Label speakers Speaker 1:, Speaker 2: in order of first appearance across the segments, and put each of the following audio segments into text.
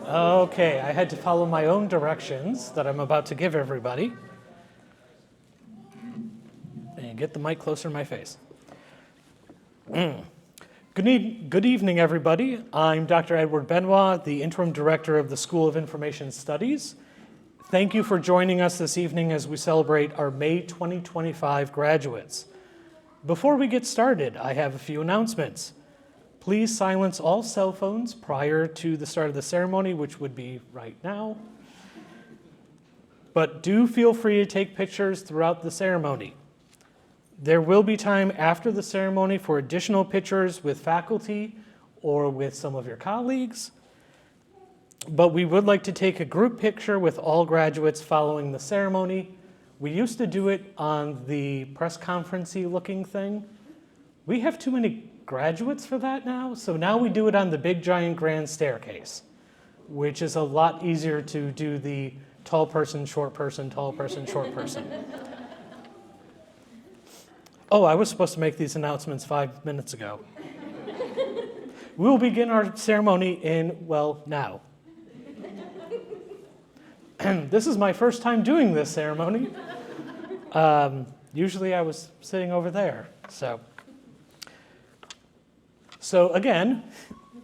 Speaker 1: Okay, I had to follow my own directions that I'm about to give everybody. And get the mic closer to my face. Good evening, everybody. I'm Dr. Edward Benoit, the Interim Director of the School of Information Studies. Thank you for joining us this evening as we celebrate our May 2025 graduates. Before we get started, I have a few announcements. Please silence all cell phones prior to the start of the ceremony, which would be right now. But do feel free to take pictures throughout the ceremony. There will be time after the ceremony for additional pictures with faculty or with some of your colleagues. But we would like to take a group picture with all graduates following the ceremony. We used to do it on the press conference-y looking thing. We have too many graduates for that now, so now we do it on the big giant grand staircase, which is a lot easier to do the tall person, short person, tall person, short person. Oh, I was supposed to make these announcements 5 minutes ago. We'll begin our ceremony now. This is my first time doing this ceremony. Usually I was sitting over there, So again,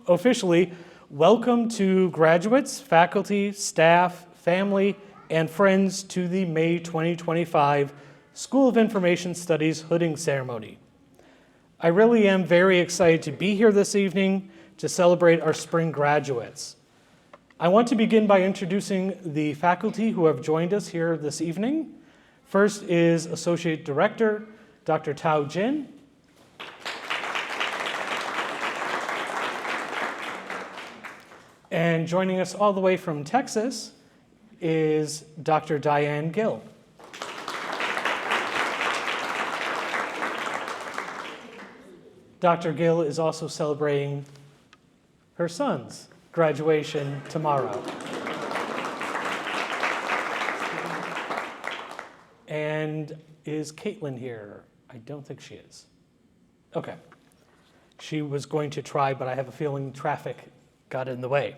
Speaker 1: officially, welcome to graduates, faculty, staff, family, and friends to the May 2025 School of Information Studies hooding ceremony. I really am very excited to be here this evening to celebrate our spring graduates. I want to begin by introducing the faculty who have joined us here this evening. First is Associate Director, Dr. Tao Jin. And joining us all the way from Texas is Dr. Diane Gill. Dr. Gill is also celebrating her son's graduation tomorrow. And is Caitlin here? I don't think she is. Okay. She was going to try, but I have a feeling traffic got in the way.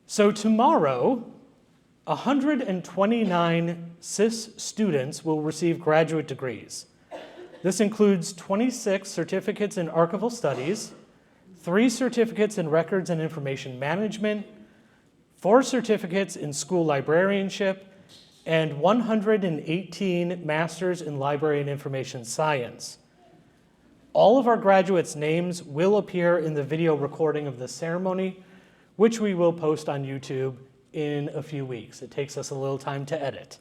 Speaker 1: So tomorrow, 129 CIS students will receive graduate degrees. This includes 26 certificates in archival studies, 3 certificates in records and information management, 4 certificates in school librarianship, and 118 masters in library and information science. All of our graduates' names will appear in the video recording of the ceremony, which we will post on YouTube in a few weeks. It takes us a little time to edit.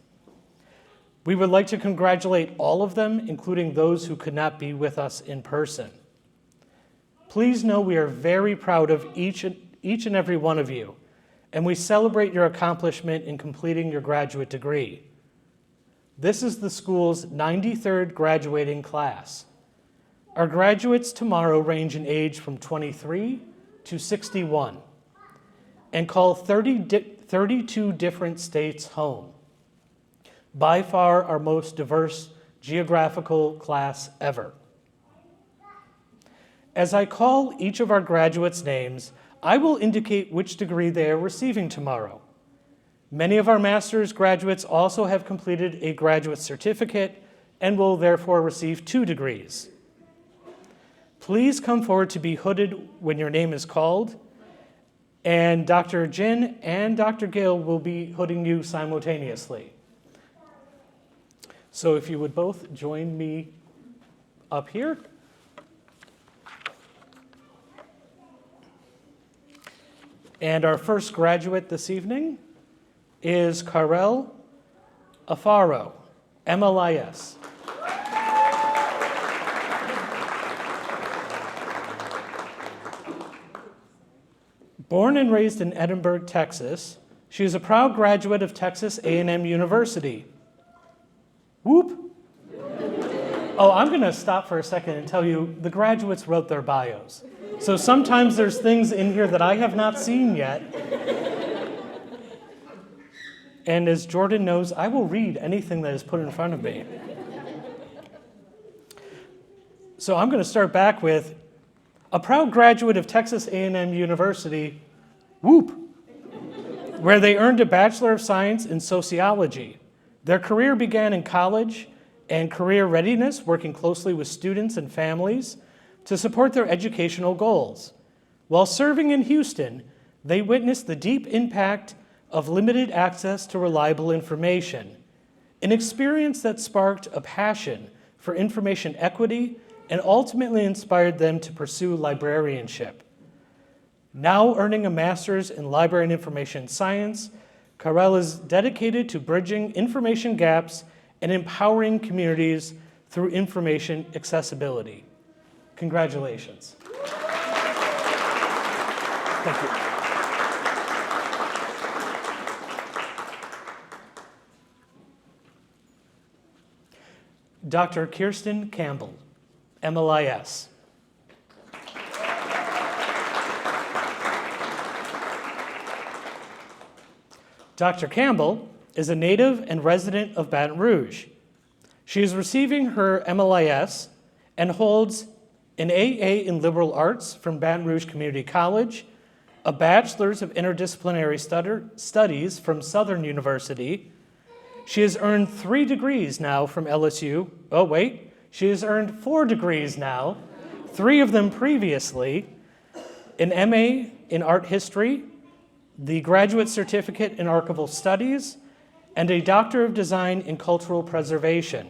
Speaker 1: We would like to congratulate all of them, including those who could not be with us in person. Please know we are very proud of each and every one of you, and we celebrate your accomplishment in completing your graduate degree. This is the school's 93rd graduating class. Our graduates tomorrow range in age from 23 to 61 and call 32 different states home. By far our most diverse geographical class ever. As I call each of our graduates' names, I will indicate which degree they are receiving tomorrow. Many of our master's graduates also have completed a graduate certificate and will therefore receive 2 degrees. Please come forward to be hooded when your name is called, and Dr. Jin and Dr. Gill will be hooding you simultaneously. So if you would both join me up here. And our first graduate this evening is Karel Afaro, MLIS. Born and raised in Edinburgh, Texas, she is a proud graduate of Texas A&M University. Whoop! Oh, I'm going to stop for a second and tell you the graduates wrote their bios. So sometimes there's things in here that I have not seen yet. And as Jordan knows, I will read anything that is put in front of me. So I'm going to start back with a proud graduate of Texas A&M University, whoop. where they earned a Bachelor of Science in Sociology. Their career began in college and career readiness, working closely with students and families to support their educational goals. While serving in Houston, they witnessed the deep impact of limited access to reliable information, an experience that sparked a passion for information equity and ultimately inspired them to pursue librarianship. Now earning a master's in library and information science, Karel is dedicated to bridging information gaps and empowering communities through information accessibility. Congratulations. Thank you. Dr. Kirsten Campbell, MLIS. Dr. Campbell is a native and resident of Baton Rouge. She is receiving her MLIS and holds an AA in Liberal Arts from Baton Rouge Community College, a Bachelor's of Interdisciplinary Studies from Southern University. She has earned 3 degrees now from LSU. Oh, wait, she has earned 4 degrees now, 3 of them previously, an MA in Art History, the Graduate Certificate in Archival Studies, and a Doctor of Design in Cultural Preservation.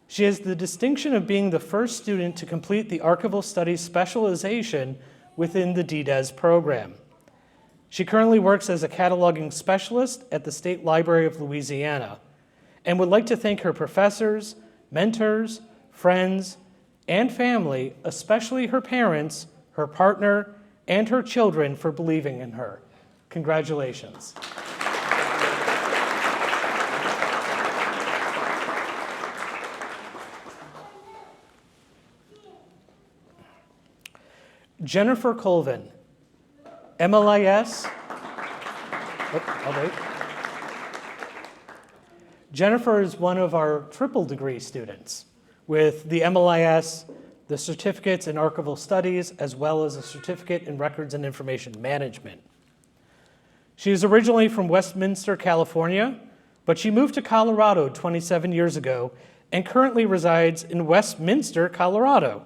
Speaker 1: She has the distinction of being the first student to complete the Archival Studies specialization within the DDES program. She currently works as a cataloging specialist at the State Library of Louisiana and would like to thank her professors, mentors, friends, and family, especially her parents, her partner, and her children for believing in her. Congratulations. Jennifer Colvin, MLIS. Oh, I'll wait. Jennifer is one of our triple degree students with the MLIS, the certificates in archival studies, as well as a certificate in records and information management. She is originally from Westminster, California, but she moved to Colorado 27 years ago and currently resides in Westminster, Colorado.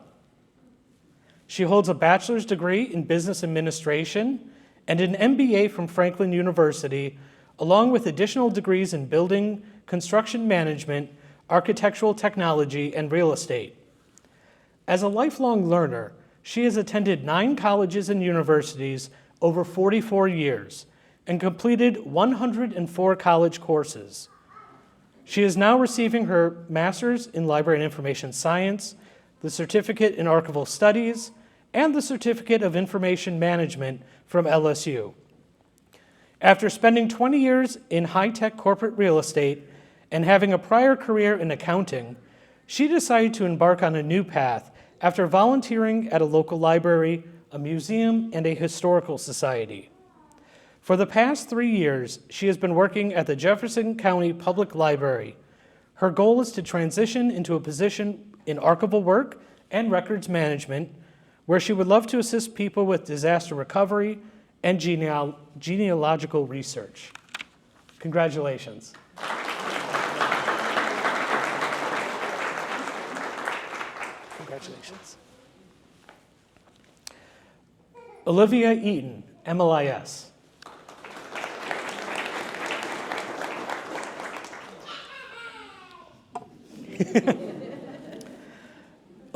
Speaker 1: She holds a bachelor's degree in business administration and an MBA from Franklin University, along with additional degrees in building, construction management, architectural technology, and real estate. As a lifelong learner, she has attended 9 colleges and universities over 44 years and completed 104 college courses. She is now receiving her master's in library and information science, the certificate in archival studies, and the certificate of information management from LSU. After spending 20 years in high-tech corporate real estate and having a prior career in accounting, she decided to embark on a new path after volunteering at a local library, a museum, and a historical society. For the past 3 years, she has been working at the Jefferson County Public Library. Her goal is to transition into a position in archival work and records management, where she would love to assist people with disaster recovery and genealogical research. Congratulations. Congratulations. Olivia Eaton, MLIS.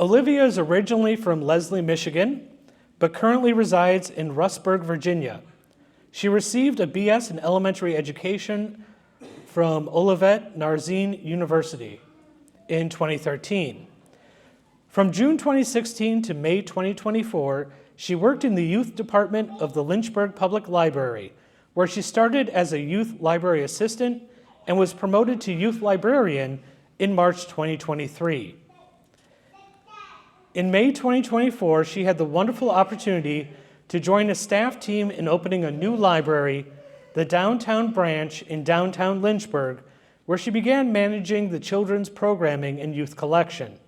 Speaker 1: Olivia is originally from Leslie, Michigan, but currently resides in Rustburg, Virginia. She received a BS in elementary education from Olivet Nazarene University in 2013. From June 2016 to May 2024, she worked in the youth department of the Lynchburg Public Library, where she started as a youth library assistant and was promoted to youth librarian in March 2023. In May 2024, she had the wonderful opportunity to join a staff team in opening a new library, the downtown branch in downtown Lynchburg, where she began managing the children's programming and youth collection.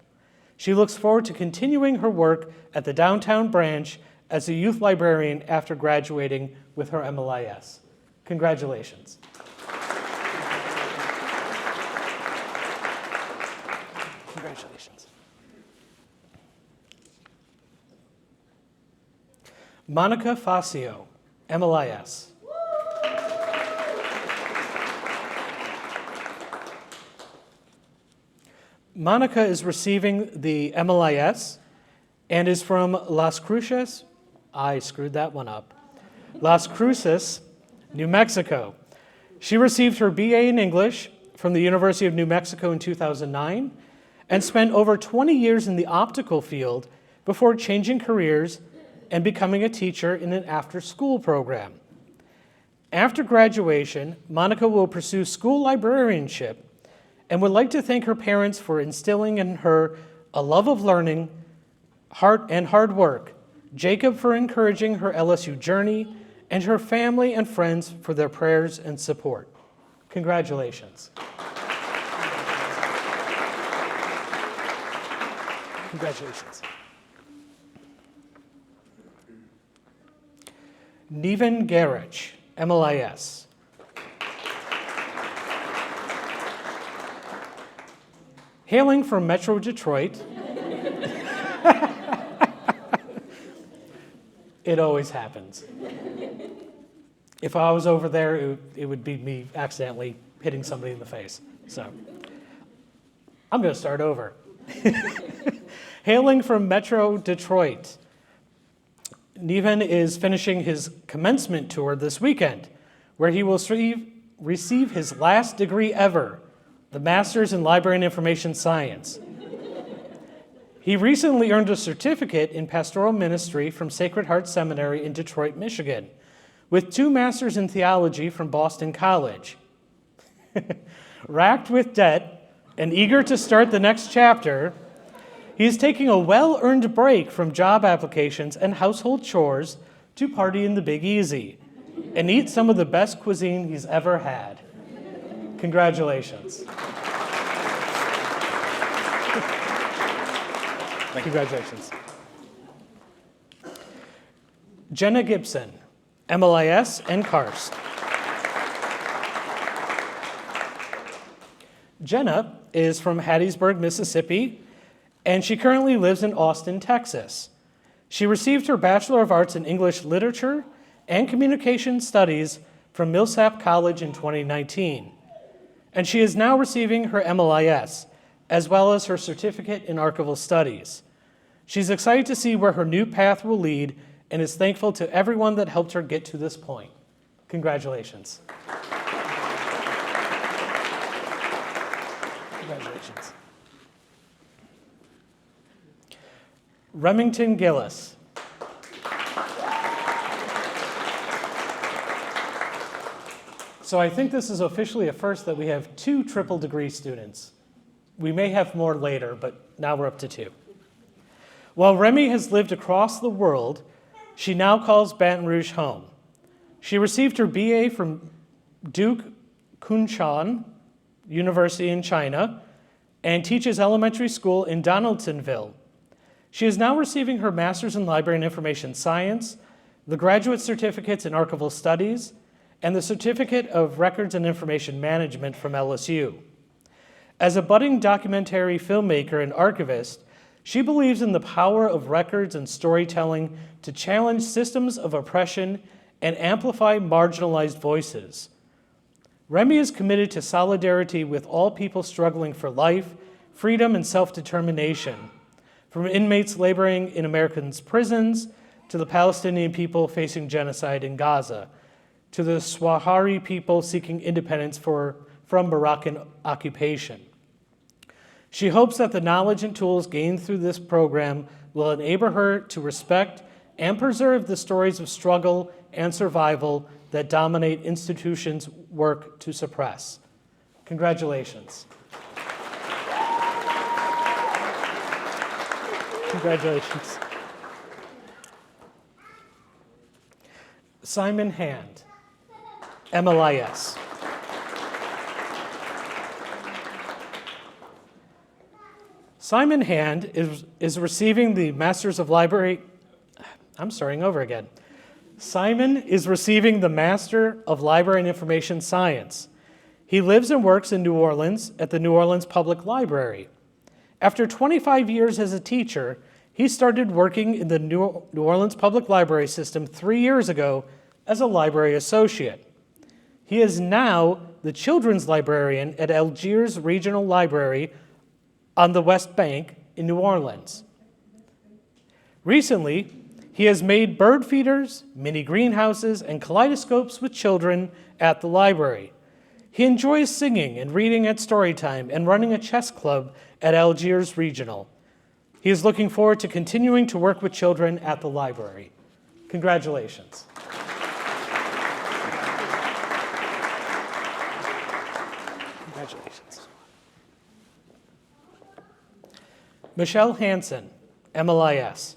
Speaker 1: She looks forward to continuing her work at the downtown branch as a youth librarian after graduating with her MLIS. Congratulations. Congratulations. Monica Facio, MLIS. Monica is receiving the MLIS and is from Las Cruces. I screwed that one up. Las Cruces, New Mexico. She received her BA in English from the University of New Mexico in 2009 and spent over 20 years in the optical field before changing careers and becoming a teacher in an after-school program. After graduation, Monica will pursue school librarianship and would like to thank her parents for instilling in her a love of learning, hard work, Jacob for encouraging her LSU journey, and her family and friends for their prayers and support. Congratulations. Congratulations. Neven Garich, MLIS. Hailing from Metro Detroit, it always happens. If I was over there, it would be me accidentally hitting somebody in the face. So I'm going to start over. Hailing from Metro Detroit, Neven is finishing his commencement tour this weekend, where he will receive his last degree ever, the Master's in Library and Information Science. He recently earned a certificate in pastoral ministry from Sacred Heart Seminary in Detroit, Michigan, with 2 masters in theology from Boston College. Racked with debt and eager to start the next chapter, he is taking a well-earned break from job applications and household chores to party in the Big Easy and eat some of the best cuisine he's ever had. Congratulations. Congratulations. Jenna Gibson, MLIS and Karst. Jenna is from Hattiesburg, Mississippi, and she currently lives in Austin, Texas. She received her Bachelor of Arts in English Literature and Communication Studies from Millsap College in 2019, and she is now receiving her MLIS, as well as her Certificate in Archival Studies. She's excited to see where her new path will lead and is thankful to everyone that helped her get to this point. Congratulations. Congratulations. Remington Gillis. So I think this is officially a first that we have 2 triple degree students. We may have more later, but now we're up to 2. While Remy has lived across the world, she now calls Baton Rouge home. She received her BA from Duke Kunshan University in China and teaches elementary school in Donaldsonville. She is now receiving her Master's in Library and Information Science, the Graduate Certificates in Archival Studies, and the Certificate of Records and Information Management from LSU. As a budding documentary filmmaker and archivist, she believes in the power of records and storytelling to challenge systems of oppression and amplify marginalized voices. Remy is committed to solidarity with all people struggling for life, freedom, and self-determination, from inmates laboring in Americans' prisons to the Palestinian people facing genocide in Gaza, to the Swahili people seeking independence from Moroccan occupation. She hopes that the knowledge and tools gained through this program will enable her to respect and preserve the stories of struggle and survival that dominate institutions' work to suppress. Congratulations. Congratulations. Simon Hand, MLIS. Simon Hand is receiving the Masters of Library. I'm starting over again. Simon is receiving the Master of Library and Information Science. He lives and works in New Orleans at the New Orleans Public Library. After 25 years as a teacher, he started working in the New Orleans Public Library system 3 years ago as a library associate. He is now the children's librarian at Algiers Regional Library on the West Bank in New Orleans. Recently, he has made bird feeders, mini greenhouses, and kaleidoscopes with children at the library. He enjoys singing and reading at Storytime and running a chess club at Algiers Regional. He is looking forward to continuing to work with children at the library. Congratulations. Congratulations. Michelle Hansen, MLIS.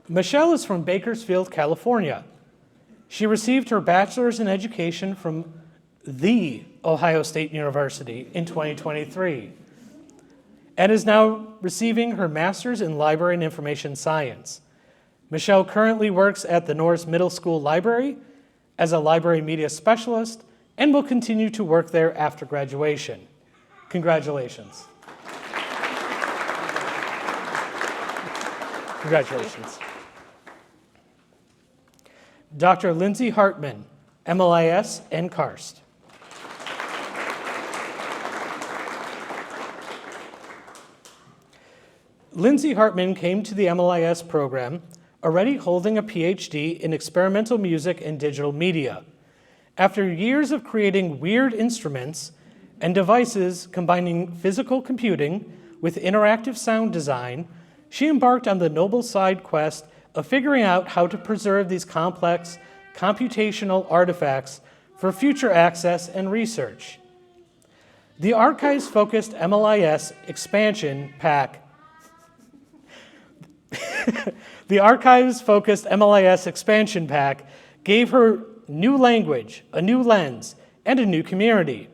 Speaker 1: Michelle is from Bakersfield, California. She received her bachelor's in education from The Ohio State University in 2023 and is now receiving her master's in library and information science. Michelle currently works at the Norris Middle School Library as a library media specialist and will continue to work there after graduation. Congratulations. Congratulations. Dr. Lindsay Hartman, MLIS and Karst. Lindsay Hartman came to the MLIS program already holding a PhD in experimental music and digital media. After years of creating weird instruments and devices combining physical computing with interactive sound design, she embarked on the noble side quest of figuring out how to preserve these complex computational artifacts for future access and research. The archives-focused MLIS expansion pack gave her new language, a new lens, and a new community.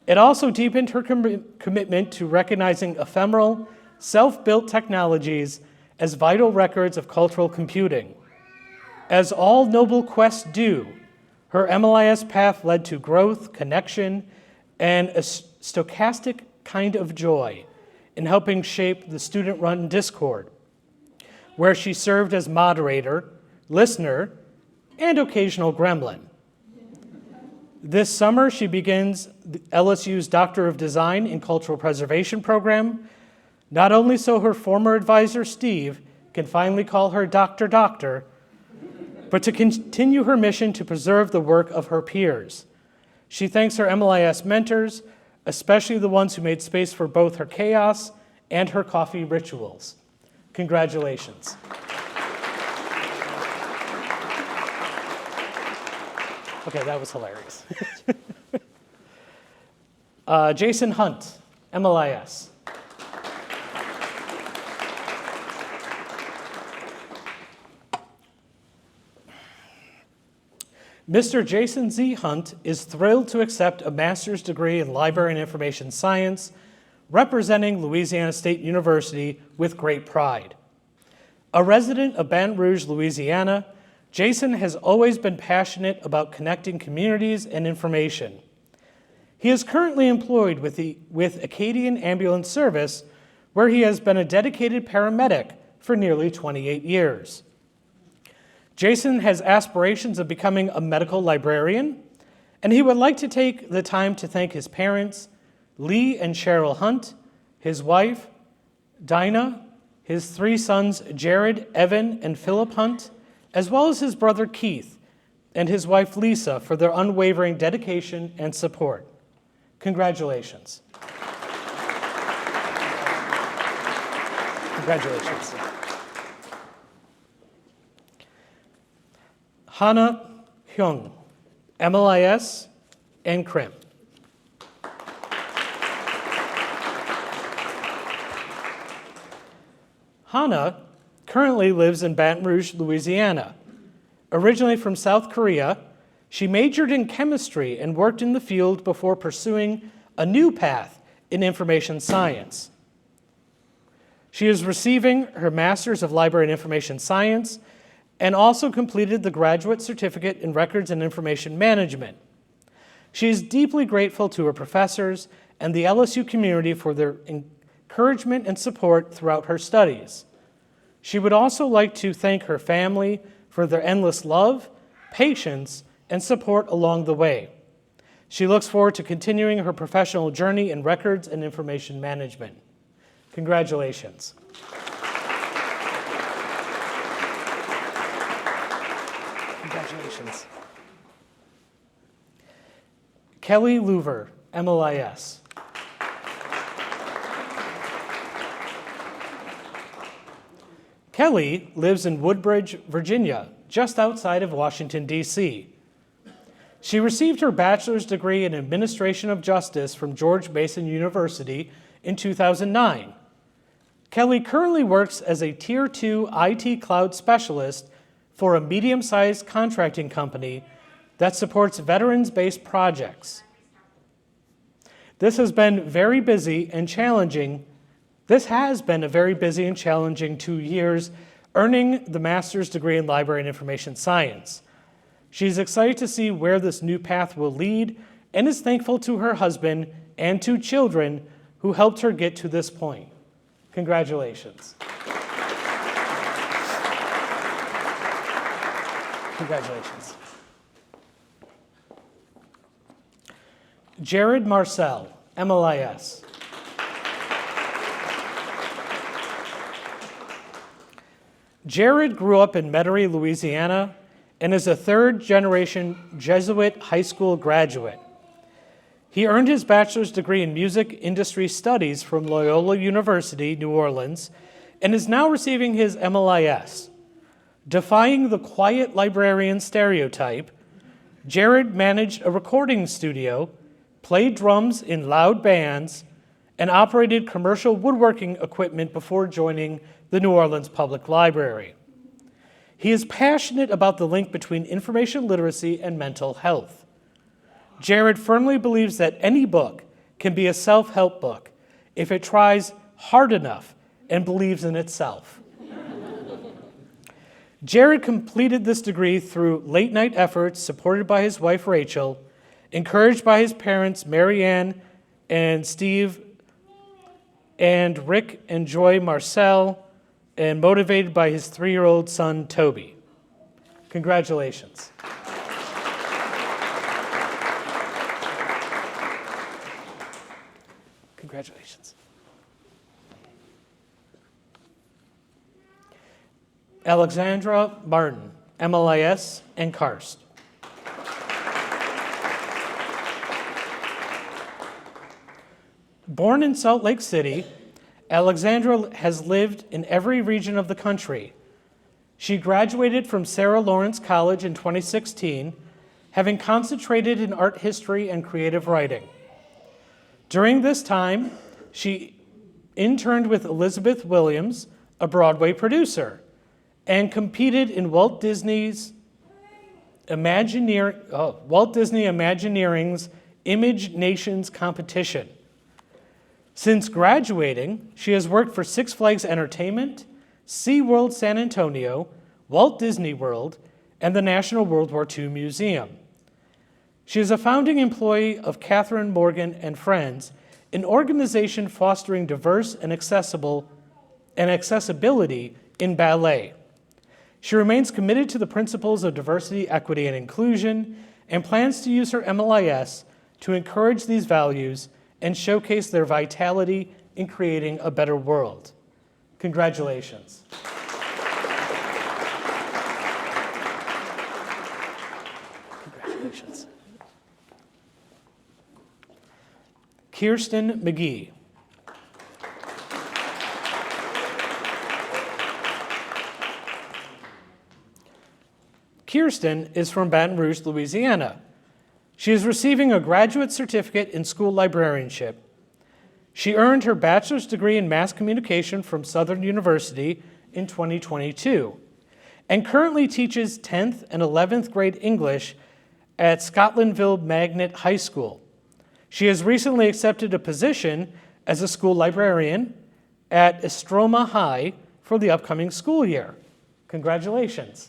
Speaker 1: It also deepened her commitment to recognizing ephemeral, self-built technologies as vital records of cultural computing. As all noble quests do, her MLIS path led to growth, connection, and a stochastic kind of joy in helping shape the student-run Discord, where she served as moderator, listener, and occasional gremlin. This summer, she begins LSU's Doctor of Design in Cultural Preservation program, not only so her former advisor, Steve, can finally call her Doctor, but to continue her mission to preserve the work of her peers. She thanks her MLIS mentors, especially the ones who made space for both her chaos and her coffee rituals. Congratulations. Okay, that was hilarious. Jason Hunt, MLIS. Mr. Jason Z. Hunt is thrilled to accept a master's degree in library and information science, representing Louisiana State University with great pride. A resident of Baton Rouge, Louisiana, Jason has always been passionate about connecting communities and information. He is currently employed with Acadian Ambulance Service, where he has been a dedicated paramedic for nearly 28 years. Jason has aspirations of becoming a medical librarian, and he would like to take the time to thank his parents, Lee and Cheryl Hunt, his wife, Dinah, his 3 sons, Jared, Evan, and Philip Hunt, as well as his brother Keith and his wife Lisa for their unwavering dedication and support. Congratulations. Congratulations. Hana Hyung, MLIS and CRIM. Hana currently lives in Baton Rouge, Louisiana. Originally from South Korea, she majored in chemistry and worked in the field before pursuing a new path in information science. She is receiving her Master's of Library and Information Science and also completed the Graduate Certificate in Records and Information Management. She is deeply grateful to her professors and the LSU community for their encouragement and support throughout her studies. She would also like to thank her family for their endless love, patience, and support along the way. She looks forward to continuing her professional journey in records and information management. Congratulations. Congratulations. Kelly Louver, MLIS. Kelly lives in Woodbridge, Virginia, just outside of Washington, D.C. She received her bachelor's degree in Administration of Justice from George Mason University in 2009. Kelly currently works as a Tier 2 IT cloud specialist for a medium-sized contracting company that supports veterans-based projects. This has been a very busy and challenging 2 years, earning the master's degree in Library and Information Science. She's excited to see where this new path will lead and is thankful to her husband and 2 children who helped her get to this point. Congratulations. Congratulations. Jared Marcel, MLIS. Jared grew up in Metairie, Louisiana, and is a third-generation Jesuit high school graduate. He earned his bachelor's degree in music industry studies from Loyola University, New Orleans, and is now receiving his MLIS. Defying the quiet librarian stereotype, Jared managed a recording studio, played drums in loud bands, and operated commercial woodworking equipment before joining the New Orleans Public Library. He is passionate about the link between information literacy and mental health. Jared firmly believes that any book can be a self-help book if it tries hard enough and believes in itself. Jared completed this degree through late-night efforts supported by his wife, Rachel, encouraged by his parents, Mary Ann and Steve, and Rick and Joy Marcel, and motivated by his 3-year-old son, Toby. Congratulations. Congratulations. Alexandra Martin, MLIS, and Karst. Born in Salt Lake City, Alexandra has lived in every region of the country. She graduated from Sarah Lawrence College in 2016, having concentrated in art history and creative writing. During this time, she interned with Elizabeth Williams, a Broadway producer, and competed in Walt Disney Imagineering's Image Nations competition. Since graduating, she has worked for Six Flags Entertainment, SeaWorld San Antonio, Walt Disney World, and the National World War II Museum. She is a founding employee of Catherine Morgan and Friends, an organization fostering diverse and accessibility in ballet. She remains committed to the principles of diversity, equity, and inclusion, and plans to use her MLIS to encourage these values and showcase their vitality in creating a better world. Congratulations. Congratulations. Kirsten McGee. Kirsten is from Baton Rouge, Louisiana. She is receiving a graduate certificate in school librarianship. She earned her bachelor's degree in mass communication from Southern University in 2022 and currently teaches 10th and 11th grade English at Scotlandville Magnet High School. She has recently accepted a position as a school librarian at Estroma High for the upcoming school year. Congratulations.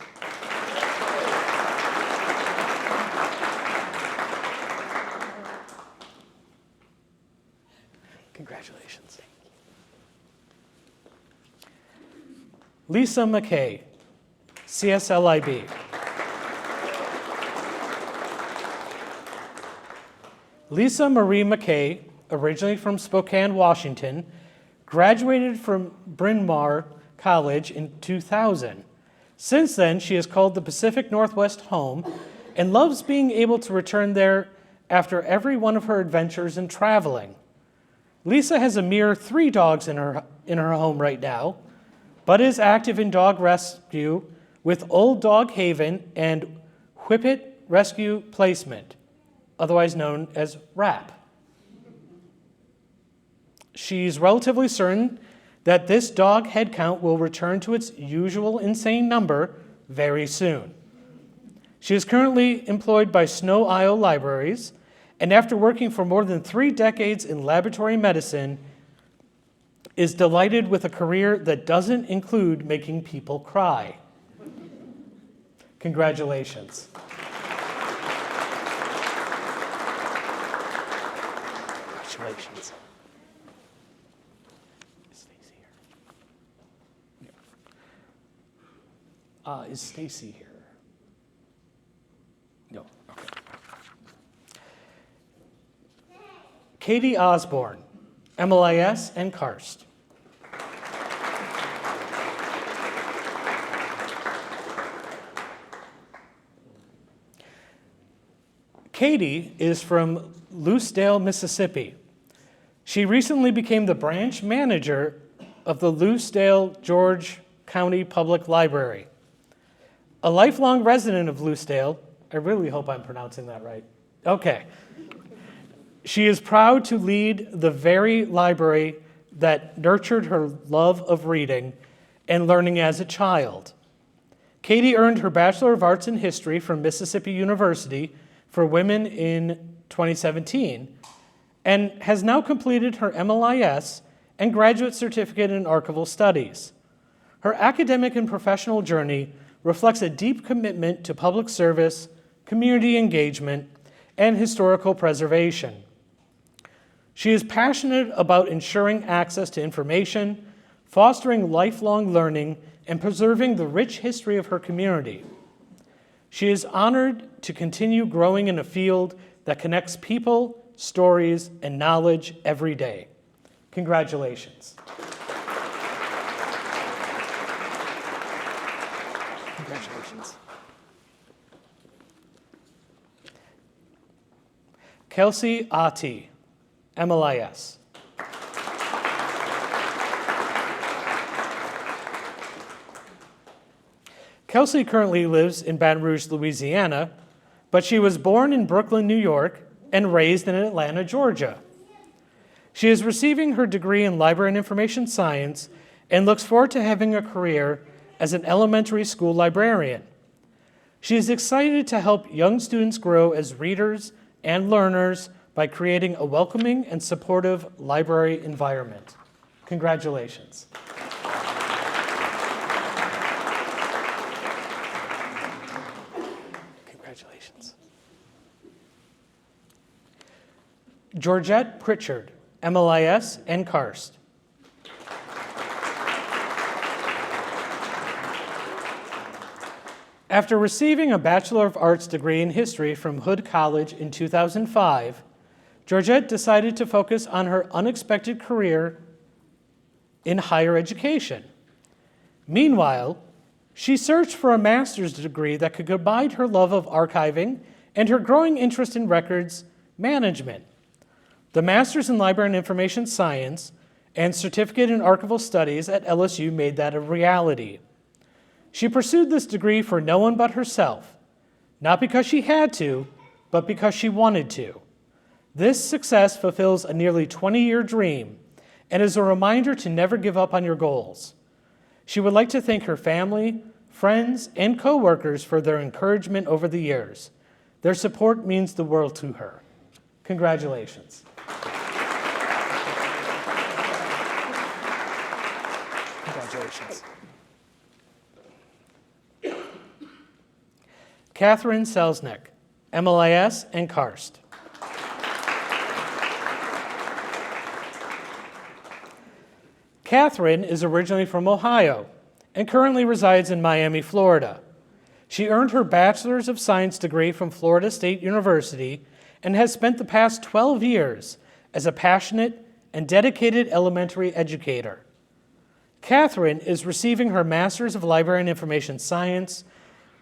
Speaker 1: Congratulations. Lisa McKay, CSLIB. Lisa Marie McKay, originally from Spokane, Washington, graduated from Bryn Mawr College in 2000. Since then, she has called the Pacific Northwest home and loves being able to return there after every one of her adventures in traveling. Lisa has a mere 3 dogs in her home right now, but is active in dog rescue with Old Dog Haven and Whippet Rescue Placement, otherwise known as RAP. She's relatively certain that this dog headcount will return to its usual insane number very soon. She is currently employed by Snow Isle Libraries, and after working for more than 3 decades in laboratory medicine, is delighted with a career that doesn't include making people cry. Congratulations. Congratulations. Is Stacy here? Yeah. Is Stacy here? No. Okay. Katie Osborne, MLIS and Karst. Katie is from Lucedale, Mississippi. She recently became the branch manager of the Lucedale George County Public Library. A lifelong resident of Lucedale, I really hope I'm pronouncing that right. Okay. She is proud to lead the very library that nurtured her love of reading and learning as a child. Katie earned her Bachelor of Arts in History from Mississippi University for Women in 2017 and has now completed her MLIS and Graduate Certificate in Archival Studies. Her academic and professional journey reflects a deep commitment to public service, community engagement, and historical preservation. She is passionate about ensuring access to information, fostering lifelong learning, and preserving the rich history of her community. She is honored to continue growing in a field that connects people, stories, and knowledge every day. Congratulations. Congratulations. Kelsey Ati, MLIS. Kelsey currently lives in Baton Rouge, Louisiana, but she was born in Brooklyn, New York, and raised in Atlanta, Georgia. She is receiving her degree in Library and Information Science and looks forward to having a career as an elementary school librarian. She is excited to help young students grow as readers and learners by creating a welcoming and supportive library environment. Congratulations. Congratulations. Georgette Pritchard, MLIS and Karst. After receiving a Bachelor of Arts degree in history from Hood College in 2005, Georgette decided to focus on her unexpected career in higher education. Meanwhile, she searched for a master's degree that could combine her love of archiving and her growing interest in records management. The Master's in Library and Information Science and Certificate in Archival Studies at LSU made that a reality. She pursued this degree for no one but herself, not because she had to, but because she wanted to. This success fulfills a nearly 20-year dream and is a reminder to never give up on your goals. She would like to thank her family, friends, and coworkers for their encouragement over the years. Their support means the world to her. Congratulations. Congratulations. Catherine Selznick, MLIS and Karst. Catherine is originally from Ohio and currently resides in Miami, Florida. She earned her Bachelor's of Science degree from Florida State University and has spent the past 12 years as a passionate and dedicated elementary educator. Catherine is receiving her Master's of Library and Information Science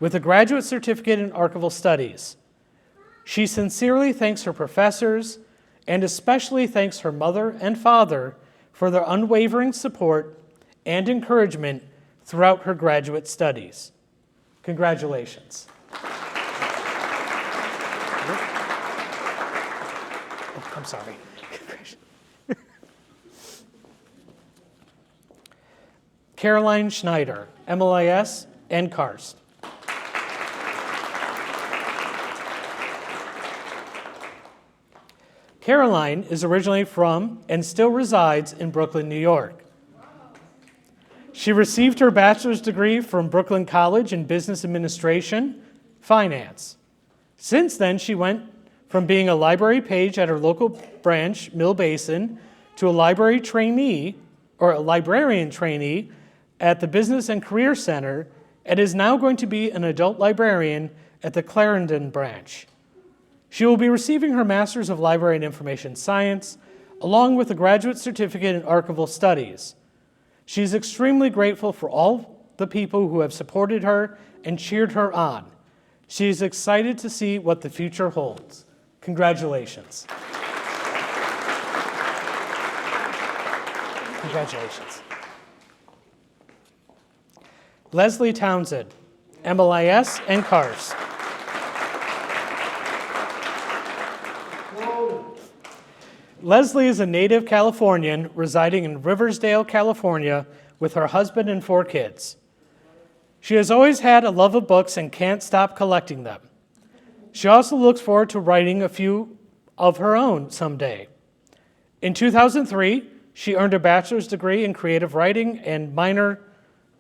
Speaker 1: with a graduate certificate in archival studies. She sincerely thanks her professors and especially thanks her mother and father for their unwavering support and encouragement throughout her graduate studies. Congratulations. Oh, I'm sorry. Caroline Schneider, MLIS and Karst. Caroline is originally from and still resides in Brooklyn, New York. She received her bachelor's degree from Brooklyn College in Business Administration, Finance. Since then, she went from being a library page at her local branch, Mill Basin, to a librarian trainee at the Business and Career Center, and is now going to be an adult librarian at the Clarendon branch. She will be receiving her Master's of Library and Information Science, along with a graduate certificate in archival studies. She is extremely grateful for all the people who have supported her and cheered her on. She is excited to see what the future holds. Congratulations. Congratulations. Leslie Townsend, MLIS and Karst. Leslie is a native Californian residing in Riversdale, California, with her husband and 4 kids. She has always had a love of books and can't stop collecting them. She also looks forward to writing a few of her own someday. In 2003, she earned a bachelor's degree in creative writing and minor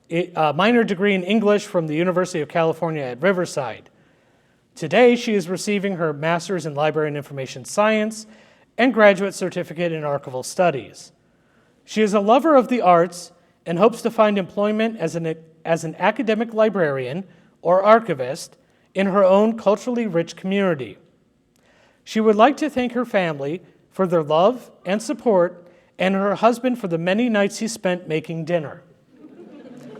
Speaker 1: degree in English from the University of California at Riverside. Today, she is receiving her Master's in Library and Information Science and graduate certificate in archival studies. She is a lover of the arts and hopes to find employment as an academic librarian or archivist in her own culturally rich community. She would like to thank her family for their love and support and her husband for the many nights he spent making dinner.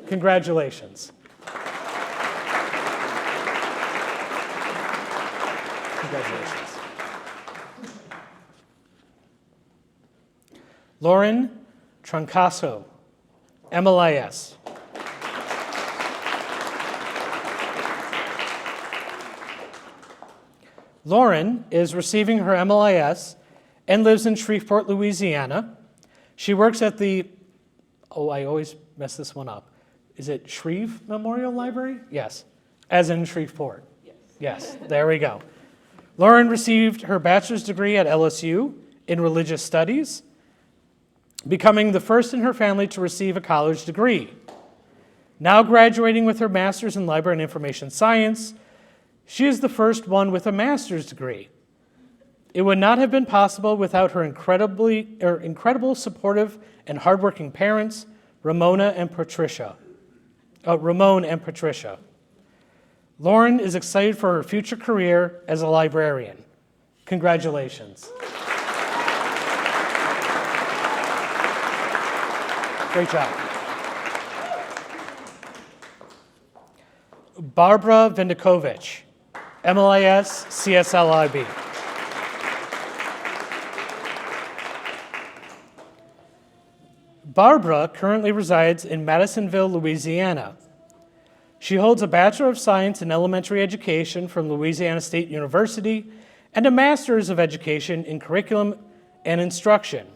Speaker 1: Congratulations. Congratulations. Lauren Troncaso, MLIS. Lauren is receiving her MLIS and lives in Shreveport, Louisiana. She works at the, I always mess this one up. Is it Shreve Memorial Library? Yes, as in Shreveport. Yes, there we go. Lauren received her bachelor's degree at LSU in religious studies, becoming the first in her family to receive a college degree. Now graduating with her master's in library and information science, she is the first one with a master's degree. It would not have been possible without her incredible supportive and hardworking parents, Ramon and Patricia. Lauren is excited for her future career as a librarian. Congratulations. Great job. Barbara Vindikovich, MLIS, CSLIB. Barbara currently resides in Madisonville, Louisiana. She holds a Bachelor of Science in Elementary Education from Louisiana State University and a Master's of Education in Curriculum and Instruction.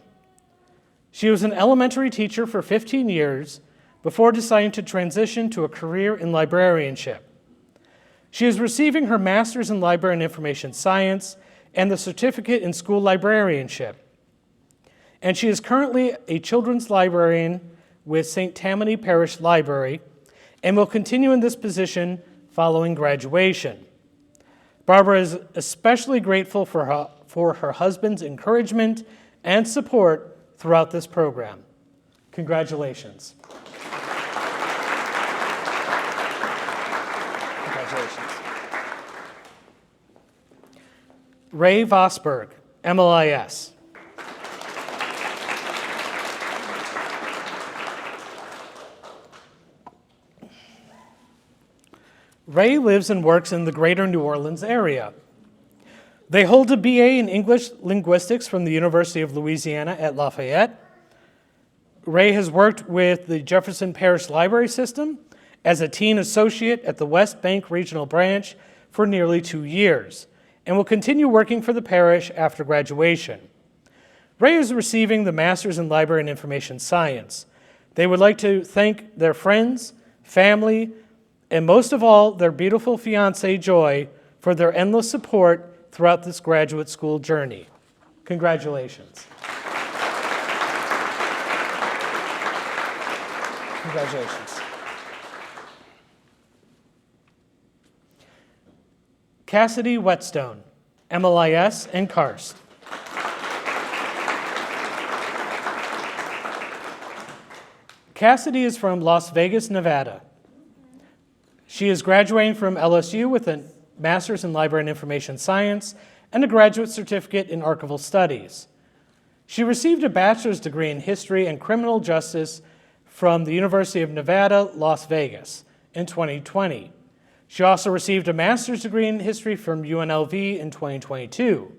Speaker 1: She was an elementary teacher for 15 years before deciding to transition to a career in librarianship. She is receiving her Master's in Library and Information Science and the Certificate in School Librarianship. And she is currently a children's librarian with St. Tammany Parish Library and will continue in this position following graduation. Barbara is especially grateful for her husband's encouragement and support throughout this program. Congratulations. Congratulations. Ray Vosberg, MLIS. Ray lives and works in the greater New Orleans area. They hold a BA in English Linguistics from the University of Louisiana at Lafayette. Ray has worked with the Jefferson Parish Library System as a teen associate at the West Bank Regional Branch for nearly 2 years and will continue working for the parish after graduation. Ray is receiving the Master's in Library and Information Science. They would like to thank their friends, family, and most of all, their beautiful fiancée, Joy, for their endless support throughout this graduate school journey. Congratulations. Congratulations. Cassidy Whetstone, MLIS and Karst. Cassidy is from Las Vegas, Nevada. She is graduating from LSU with a Master's in Library and Information Science and a graduate certificate in Archival Studies. She received a bachelor's degree in History and Criminal Justice from the University of Nevada, Las Vegas in 2020. She also received a master's degree in history from UNLV in 2022.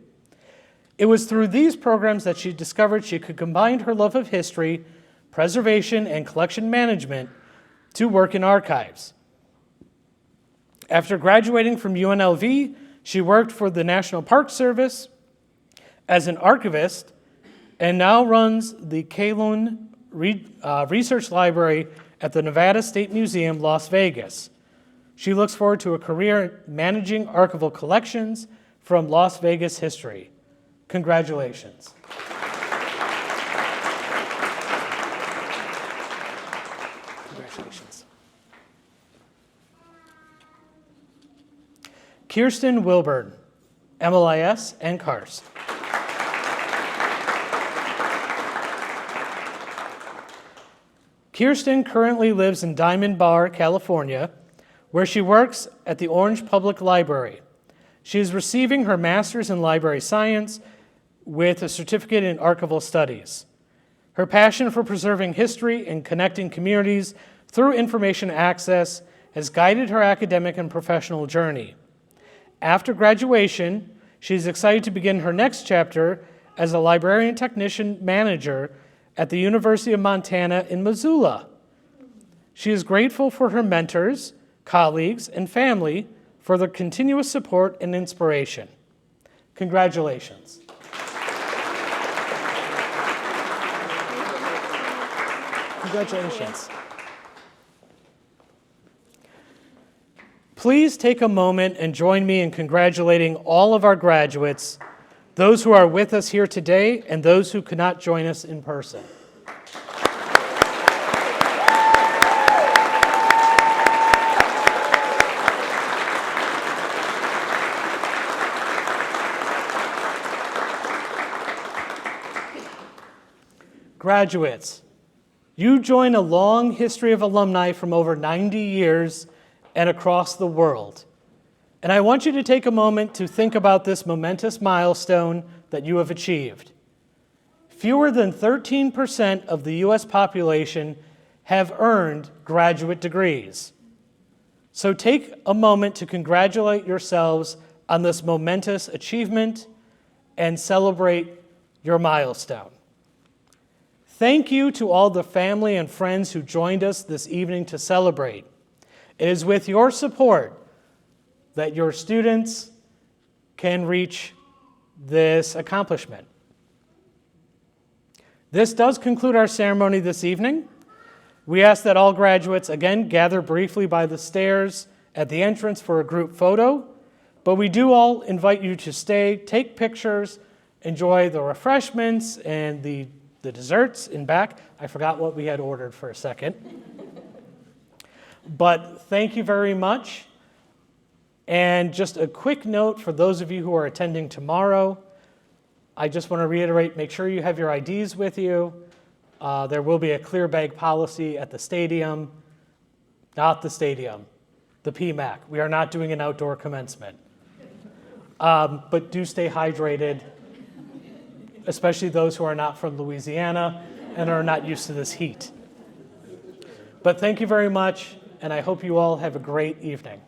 Speaker 1: It was through these programs that she discovered she could combine her love of history, preservation, and collection management to work in archives. After graduating from UNLV, she worked for the National Park Service as an archivist and now runs the Kalun Research Library at the Nevada State Museum, Las Vegas. She looks forward to a career managing archival collections from Las Vegas history. Congratulations. Congratulations. Kirsten Wilburn, MLIS and Karst. Kirsten currently lives in Diamond Bar, California, where she works at the Orange Public Library. She is receiving her Master's in Library Science with a certificate in Archival Studies. Her passion for preserving history and connecting communities through information access has guided her academic and professional journey. After graduation, she is excited to begin her next chapter as a librarian technician manager at the University of Montana in Missoula. She is grateful for her mentors, colleagues, and family for their continuous support and inspiration. Congratulations. Congratulations. Please take a moment and join me in congratulating all of our graduates, those who are with us here today and those who could not join us in person. Graduates, you join a long history of alumni from over 90 years and across the world. And I want you to take a moment to think about this momentous milestone that you have achieved. Fewer than 13% of the U.S. population have earned graduate degrees. So take a moment to congratulate yourselves on this momentous achievement and celebrate your milestone. Thank you to all the family and friends who joined us this evening to celebrate. It is with your support that your students can reach this accomplishment. This does conclude our ceremony this evening. We ask that all graduates again gather briefly by the stairs at the entrance for a group photo, but we do all invite you to stay, take pictures, enjoy the refreshments and the the desserts in back. I forgot what we had ordered for a second. But thank you very much. And just a quick note for those of you who are attending tomorrow, I just want to reiterate, make sure you have your IDs with you. There will be a clear bag policy at the stadium, not the stadium, the PMAC. We are not doing an outdoor commencement. But do stay hydrated, especially those who are not from Louisiana and are not used to this heat. But thank you very much, and I hope you all have a great evening.